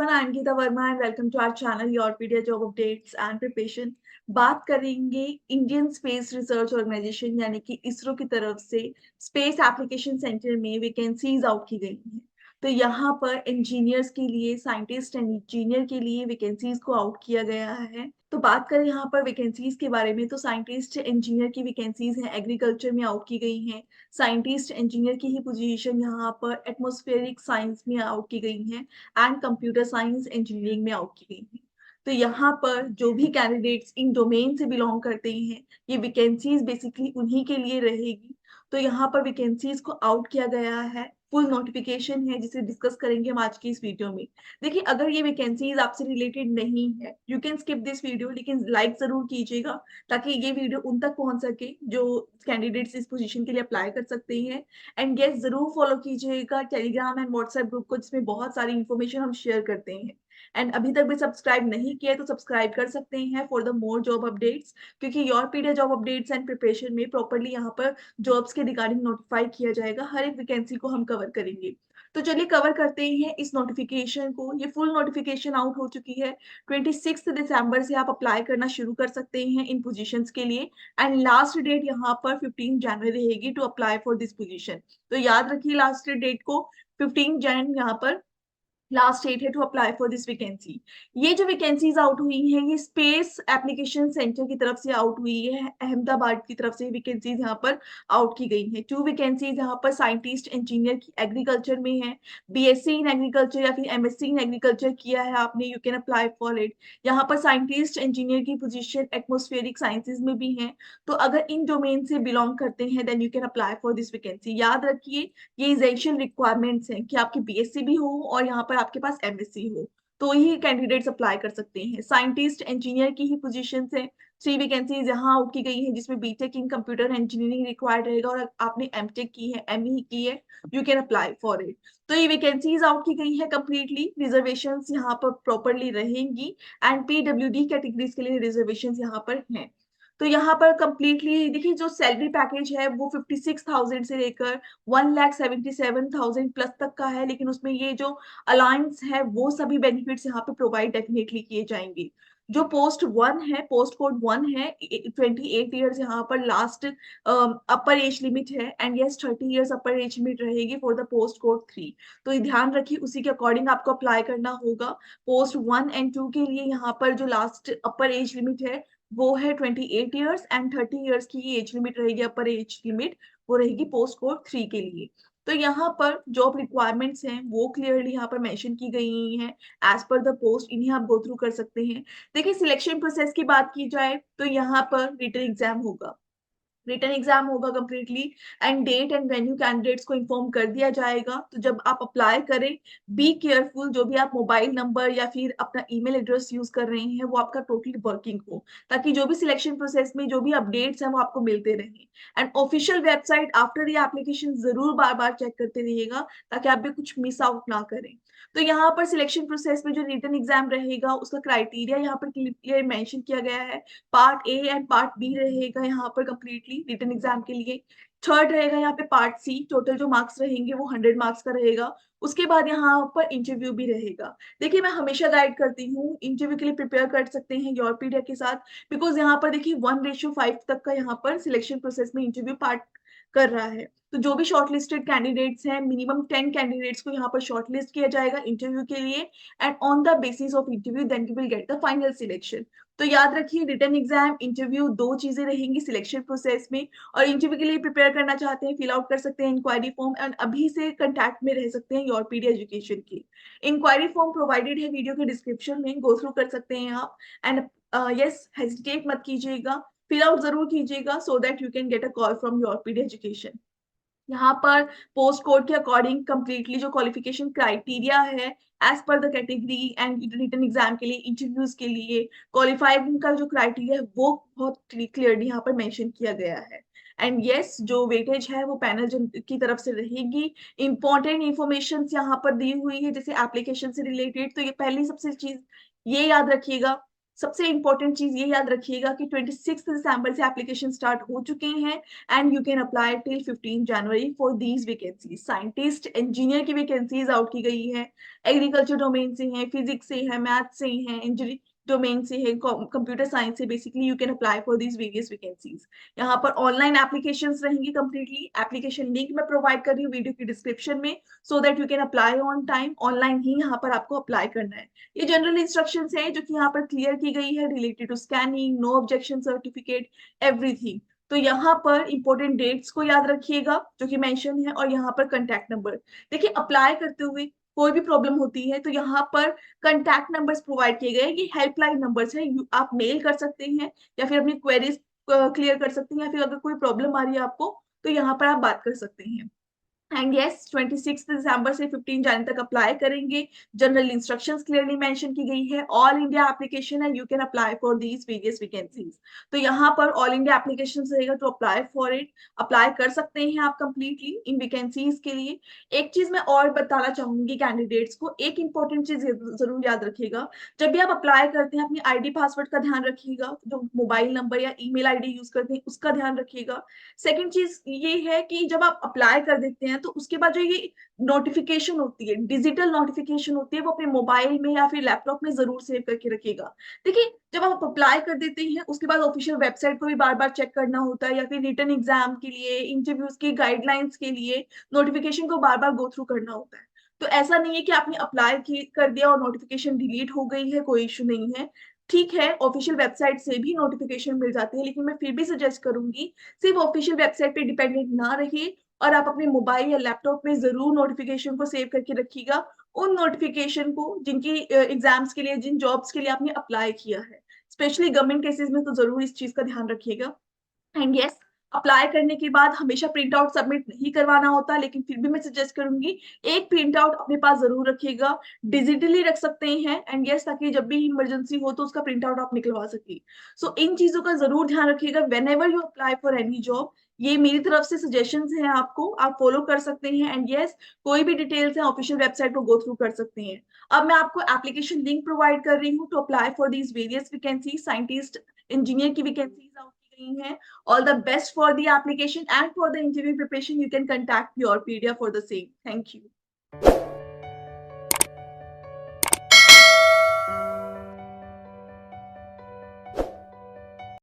everyone, I am Geeta Verma and welcome to our channel Yourpedia Job Updates and Preparation। बात करेंगे Indian space research organisation यानी कि इसरो की तरफ से स्पेस एप्लीकेशन सेंटर में वैकेंसीज आउट की गई हैं। तो यहाँ पर इंजीनियर्स के लिए, साइंटिस्ट एंड इंजीनियर के लिए वैकेंसीज को आउट किया गया है। तो बात करें यहाँ पर वैकेंसीज के बारे में, तो साइंटिस्ट इंजीनियर की वैकेंसीज हैं एग्रीकल्चर में आउट की गई हैं। साइंटिस्ट इंजीनियर की ही पोजीशन यहाँ पर एटमॉस्फेरिक साइंस में आउट की गई हैं एंड कंप्यूटर साइंस इंजीनियरिंग में आउट की गई हैं। तो यहाँ पर जो भी कैंडिडेट्स इन डोमेन से बिलोंग करते हैं, ये वैकेंसीज बेसिकली उन्हीं के लिए रहेगी। तो यहाँ पर वैकेंसीज को आउट किया गया है, फुल नोटिफिकेशन है जिसे डिस्कस करेंगे हम आज की इस वीडियो में। देखिए, अगर ये वैकेंसीज आपसे रिलेटेड नहीं है, you can skip this video, लेकिन लाइक जरूर कीजिएगा ताकि ये वीडियो उन तक पहुंच सके जो कैंडिडेट्स इस पोजीशन के लिए अप्लाई कर सकते हैं। एंड यस, जरूर फॉलो कीजिएगा टेलीग्राम एंड व्हाट्सएप ग्रुप को, जिसमें बहुत सारी इंफॉर्मेशन हम शेयर करते हैं। एंड अभी तक भी सब्सक्राइब नहीं किया तो सब्सक्राइब कर सकते हैं for the more job updates, क्योंकि योरपीडिया जॉब अपडेट्स एंड प्रिपरेशन में प्रॉपरली यहाँ पर जॉब्स के रिगार्डिंग नोटिफाई किया जाएगा। हर एक वैकेंसी को हम कवर करेंगे। तो चलिए कवर करते हैं इस नोटिफिकेशन को। ये फुल नोटिफिकेशन आउट हो चुकी है। 26 दिसंबर से आप अप्लाई करना शुरू कर सकते हैं इन पोजीशंस के लिए एंड लास्ट डेट यहाँ पर 15 जनवरी रहेगी to apply for this position. तो याद रखिए लास्ट डेट को 15 जन यहाँ पर लास्ट डेट है to apply for this vacancy. ये जो वैकेंसीज आउट हुई हैं, ये स्पेस एप्लीकेशन सेंटर की तरफ से आउट हुई है। अहमदाबाद की तरफ से वैकेंसीज यहाँ पर आउट की गई हैं। 2 वैकेंसीज यहाँ पर साइंटिस्ट इंजीनियर की एग्रीकल्चर में है। बीएससी इन एग्रीकल्चर या फिर एमएससी इन एग्रीकल्चर किया है आपने, you can apply for it. यहाँ पर साइंटिस्ट इंजीनियर की पोजीशन एटमॉस्फेरिक साइंसेज में भी है। तो अगर इन डोमेन से बिलोंग करते हैं then you can apply for this vacancy. याद रखिए, ये एसेंशियल रिक्वायरमेंट्स हैं कि आपकी बीएससी भी हो और यहाँ पर आपके पास एमएससी हो, तो ही कैंडिडेट्स अप्लाई कर सकते हैं। साइंटिस्ट इंजीनियर की ही पोजीशन है। 3 वैकेंसीज यहाँ आउट की गई है, जिसमें BTech in computer engineering required रहेगा और आपने एमटेक की है, एमई की है, you can apply for it. तो ये वैकेंसीज आउट की गई है कंप्लीटली। रिजर्वेशंस यहाँ पर प्रॉपरली रहेंगी एंड पीडब्ल्यूडी कैटेगरीज के लिए रिजर्वेशंस यहाँ पर हैं। तो यहाँ पर कंप्लीटली देखिए, जो सैलरी पैकेज है वो 56,000 से लेकर 1,77,000 प्लस तक का है, लेकिन उसमें ये जो अलायंस है वो सभी बेनिफिट्स यहाँ पे प्रोवाइड डेफिनेटली किए जाएंगे। जो पोस्ट 1 है, पोस्ट कोड 1 है, 28 ईयर्स यहाँ पर लास्ट अपर एज लिमिट है and yes 30 years upper age limit रहेगी फॉर द पोस्ट कोड 3। तो ये ध्यान रखिए, उसी के अकॉर्डिंग आपको अप्लाई करना होगा। पोस्ट 1 एंड 2 के लिए यहाँ पर जो लास्ट अपर एज लिमिट है वो है 28 ईयर्स एंड 30 ईयर्स की एज लिमिट रहेगी, अपर एज लिमिट वो रहेगी पोस्ट कोड 3 के लिए। तो यहाँ पर जॉब रिक्वायरमेंट्स हैं वो क्लियरली यहाँ पर मेंशन की गई हैं एज पर द पोस्ट, इन्हें आप गो थ्रू कर सकते हैं। देखिए, सिलेक्शन प्रोसेस की बात की जाए तो यहाँ पर रिटन एग्जाम होगा। रिटन एग्जाम होगा completely and date and venue candidates को इन्फॉर्म कर दिया जाएगा। तो जब आप अप्लाई करें, बी केयरफुल, जो भी आप मोबाइल नंबर या फिर अपना ईमेल एड्रेस यूज कर रहे हैं वो आपका टोटली वर्किंग हो, ताकि जो भी सिलेक्शन प्रोसेस में जो भी अपडेट्स हैं वो आपको मिलते रहें। एंड ऑफिशियल वेबसाइट आफ्टर ये एप्लीकेशन जरूर बार बार चेक करते रहिएगा ताकि आप भी कुछ मिस आउट ना करें। तो यहाँ पर सिलेक्शन प्रोसेस में जो रिटन एग्जाम रहेगा उसका क्राइटेरिया यहाँ पर क्लियर मेंशन किया गया है। Part A and part B रहेगा यहाँ पर कंप्लीटली रिटन एग्जाम के लिए। थर्ड रहेगा यहाँ पे पार्ट सी, टोटल जो मार्क्स रहेंगे वो 100 मार्क्स का रहेगा। उसके बाद यहाँ पर इंटरव्यू भी रहेगा। देखिए, मैं हमेशा गाइड करती हूँ इंटरव्यू के लिए प्रिपेयर कर सकते हैं योरपीडिया के साथ, बिकॉज यहाँ पर देखिए 1:5 तक का यहाँ पर सिलेक्शन प्रोसेस में इंटरव्यू पार्ट कर रहा है। तो जो भी शॉर्टलिस्टेड कैंडिडेट्स हैं, मिनिमम 10 कैंडिडेट्स को यहाँ पर शॉर्टलिस्ट किया जाएगा इंटरव्यू के लिए and on the basis of interview then you will get the final selection. तो याद रखिए, रिटन एग्जाम, इंटरव्यू, दो चीजें रहेंगी सिलेक्शन प्रोसेस में। और इंटरव्यू के लिए प्रिपेयर करना चाहते हैं, फिल आउट कर सकते हैं इंक्वायरी फॉर्म एंड अभी से कंटैक्ट में रह सकते हैं योरपीडिया एजुकेशन की। इंक्वायरी फॉर्म प्रोवाइडेड है वीडियो के डिस्क्रिप्शन में, गो थ्रू कर सकते हैं आप। एंड यस, हेजिटेट मत कीजिएगा, फिल आउट जरूर कीजिएगा so that you can get a call from Yourpedia Education. यहाँ पर पोस्ट कोड के अकॉर्डिंग कंप्लीटली जो क्वालिफिकेशन क्राइटेरिया है as per the category and written exam के लिए, इंटरव्यूज के लिए क्वालिफाइंग का जो क्राइटेरिया है वो बहुत क्लियरली यहाँ पर मेंशन किया गया है। एंड यस, जो वेटेज है वो पैनल की तरफ से रहेगी। इंपॉर्टेंट इंफॉर्मेशन यहाँ पर दी हुई है जैसे एप्लीकेशन से रिलेटेड। तो ये पहली सबसे चीज ये याद रखिएगा सबसे इम्पोर्टेंट चीज़ ये याद रखिएगा कि 26 दिसंबर से एप्लीकेशन स्टार्ट हो चुके हैं and you can apply till 15 January for these vacancies. Scientist, engineer की वैकेंसीज़ आउट की गई है, एग्रीकल्चर डोमेन से हैं, फिज़िक्स से है, मैथ्स से हैं, इंजीनियरिंग डोमेन से है, कंप्यूटर साइंस से basically you can apply for these various vacancies. यहाँ पर ऑनलाइन एप्लीकेशंस रहेंगी कंप्लीटली। एप्लीकेशन लिंक मैं प्रोवाइड कर रही हूँ वीडियो की डिस्क्रिप्शन में so that you can apply on time. Online ही यहाँ पर आपको अप्लाई करना है। ये जनरल इंस्ट्रक्शंस हैं जो कि यहाँ पर क्लियर की गई है related to scanning, no objection certificate, everything. तो यहाँ पर इंपॉर्टेंट डेट्स को याद रखिएगा जो कि मेंशन है, और यहाँ पर कॉन्टैक्ट नंबर। देखिए, अप्लाई करते हुए कोई भी प्रॉब्लम होती है तो यहाँ पर कॉन्टैक्ट नंबर्स प्रोवाइड किए गए हैं। ये हेल्पलाइन नंबर्स हैं, आप मेल कर सकते हैं या फिर अपनी क्वेरीज क्लियर कर सकते हैं, या फिर अगर कोई प्रॉब्लम आ रही है आपको तो यहाँ पर आप बात कर सकते हैं। एंड यस, 26 दिसंबर से 15 जनवरी तक अप्लाई करेंगे। जनरल इंस्ट्रक्शंस क्लियरली मेंशन की गई है। ऑल इंडिया एप्लीकेशन है, you can apply for these various vacancies. तो यहाँ पर ऑल इंडिया एप्लीकेशन रहेगा to apply for it. Apply कर सकते हैं आप कंप्लीटली इन वैकेंसीज के लिए। एक चीज मैं और बताना चाहूंगी कैंडिडेट्स को, एक इंपॉर्टेंट चीज जरूर याद रखिएगा। जब भी आप अप्लाई करते हैं अपनी आईडी पासवर्ड का ध्यान रखिएगा, जो मोबाइल नंबर या ईमेल आईडी यूज करते हैं उसका ध्यान रखिएगा। सेकंड चीज ये है कि जब आप अप्लाई कर देते हैं तो उसके बाद जो ये नोटिफिकेशन होती है, डिजिटल नोटिफिकेशन होती है, वो अपने मोबाइल में या फिर लैपटॉप में जरूर सेव करके रखिएगा। देखिए, जब आप अप्लाई कर देते हैं उसके बाद ऑफिशियल वेबसाइट को भी बार बार चेक करना होता है, या फिर रिटन एग्जाम के लिए, इंटरव्यूज की गाइडलाइंस के लिए नोटिफिकेशन को बार बार गो थ्रू करना होता है। तो ऐसा नहीं है कि आपने अप्लाई कर दिया और नोटिफिकेशन डिलीट हो गई है, कोई इशू नहीं है। ठीक है, ऑफिशियल वेबसाइट से भी नोटिफिकेशन मिल जाती है, लेकिन मैं फिर भी सजेस्ट करूंगी सिर्फ ऑफिशियल वेबसाइट पे डिपेंडेंट ना रहिए, और आप अपने मोबाइल या लैपटॉप में जरूर नोटिफिकेशन को सेव करके रखिएगा, उन नोटिफिकेशन को जिनकी एग्जाम्स के लिए, जिन जॉब्स के लिए आपने अप्लाई किया है। स्पेशली गवर्नमेंट केसेस में तो जरूर इस चीज का ध्यान रखिएगा। एंड यस, अप्लाई करने के बाद हमेशा प्रिंट आउट सबमिट नहीं करवाना होता, लेकिन फिर भी मैं सजेस्ट करूंगी एक प्रिंट आउट अपने पास जरूर रखिएगा। डिजिटली रख सकते हैं एंड यस, ताकि जब भी इमरजेंसी हो तो उसका प्रिंट आउट आप निकलवा सके। सो इन चीजों का जरूर ध्यान रखिएगा when ever you apply for any job. ये मेरी तरफ से सजेशंस हैं, आपको आप फॉलो कर सकते हैं। एंड यस, कोई भी डिटेल्स है ऑफिशियल वेबसाइट को गो थ्रू कर सकते हैं। अब मैं आपको एप्लीकेशन लिंक प्रोवाइड कर रही हूँ to apply for these various vacancy. Scientist, engineer की वैकेंसीज आउट की गई हैं। All the best for the application and for the interview preparation. You can contact your Yourpedia for the same. Thank you.